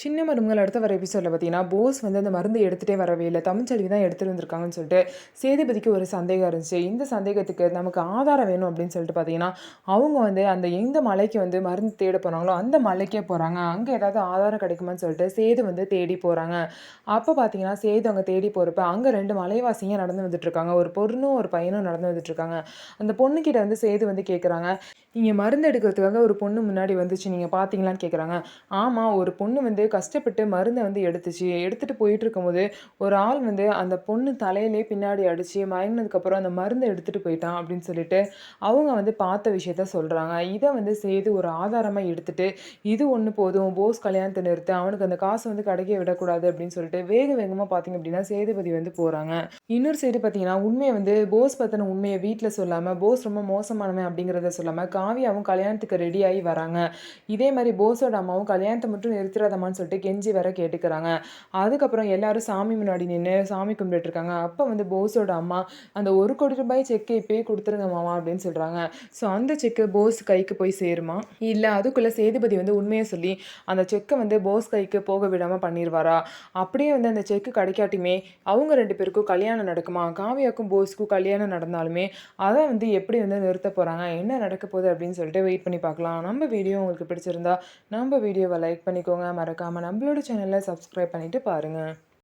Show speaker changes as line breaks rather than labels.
சின்ன மருமகள் அடுத்த வர எபிசோட்ல பார்த்தீங்கன்னா, போஸ் வந்து அந்த மருந்து எடுத்துட்டே வரவே இல்ல. தமிழ்ச்செல்வி தான் எடுத்துட்டு வந்திருக்காங்கன்னு சொல்லிட்டு, சேதுபதிக்கு ஒரு சந்தேகம் இருந்துச்சு. இந்த சந்தேகத்துக்கு நமக்கு ஆதாரம் வேணும் அப்படின்னு சொல்லிட்டு பார்த்தீங்கன்னா, அவங்க வந்து அந்த எந்த மலைக்கு வந்து மருந்து தேட போனாங்களோ, அந்த மலைக்கே போறாங்க. அங்க ஏதாவது ஆதாரம் கிடைக்குமான்னு சொல்லிட்டு சேது வந்து தேடி போறாங்க. அப்ப பார்த்தீங்கன்னா, சேது அங்க தேடி போறப்ப, அங்க 2 மலைவாசிங்க நடந்து வந்துட்டுருக்காங்க. ஒரு பொண்ணும், ஒரு பையனும் நடந்து வந்துட்டுருக்காங்க. அந்த பொண்ணுகிட்ட வந்து சேது வந்து கேட்குறாங்க, "இங்க மருந்து எடுக்கிறதுக்காக ஒரு பொண்ணு முன்னாடி வந்துச்சு. நீங்க பார்த்தீங்களான்னு?" கேட்குறாங்க. ஆமா. ஒரு பொண்ணு வந்து கஷ்டப்பட்டு மருந்த வந்து எடுத்துச்சு. எடுத்துட்டு போயிட்டுருக்கும்போது, ஒரு ஆள் வந்து அந்த பொண்ணு தலையிலேயே பின்னாடி அடிச்சு, மயங்குனதுக்கப்புறம் அந்த மருந்த எடுத்துட்டு போயிட்டான் அப்படின்னு சொல்லிட்டு, அவங்க வந்து பார்த்த விஷயத்த சொல்றாங்க. இத வந்து சேது ஒரு ஆதாரமா எடுத்துட்டு, இது ஒண்ணு போதும். போஸ் கல்யாணத்த நிறுத்து. அவனுக்கு அந்த காச வந்து கிடைக்க விடக்கூடாது அப்படின்னு சொல்லிட்டு, வேக வேகமா பார்த்தீங்க அப்படின்னா, சேதுபதி வந்து போறாங்க. இன்னொரு சைடு பார்த்தீங்கன்னா, உண்மைய வந்து போஸ் பத்தின உண்மைய வீட்ல சொல்லாம, போஸ் ரொம்ப மோசமானவன் அப்படிங்கிறத சொல்லாம, காவியாவும் கல்யாணத்துக்கு ரெடி ஆயி வராங்க. இதே மாரி போஸோட அம்மாவும் கல்யாணத்த மட்டும் நிறுத்திறாதம்மான்னு சொல்லிட்டு கெஞ்சி வேற கேட்டுக்கிறாங்க. அதுக்கப்புறம் எல்லாரும் சாமி முன்னாடி நின்னு சாமி கும்பிட்டுட்டு இருக்காங்க. அப்ப வந்து போஸோட அம்மா, "அந்த ₹1,00,00,000 செக்க இப்பயே குடுத்துருங்க மாமா" அப்படின்னு சொல்றாங்க. ஸோ அந்த செக்கு போஸ் கைக்கு போய் சேருமா? இல்ல அதுக்குள்ள சேதுபதி வந்து உண்மைய சொல்லி, அந்த செக்க வந்து போஸ் கைக்கு போக விடாம பண்ணிருவாரா? அப்படியே வந்து அந்த செக்கு கிடைக்காட்டியுமே, அவங்க 2 பேருக்கும் கல்யாணம் நடக்குமா? காவியாக்கும் போஸுக்கும் கல்யாணம் நடந்தாலுமே, அத வந்து எப்படி வந்து நிறுத்தப் போறாங்க? என்ன நடக்க போகுது அப்படின்னு சொல்லிட்டு வெயிட் பண்ணி பார்க்கலாம். நம்ம வீடியோ உங்களுக்கு பிடிச்சிருந்தா நம்ம வீடியோவை லைக் பண்ணிக்கோங்க. மறக்காம நம்மளோட சேனலை சப்ஸ்கிரைப் பண்ணிட்டு பாருங்க.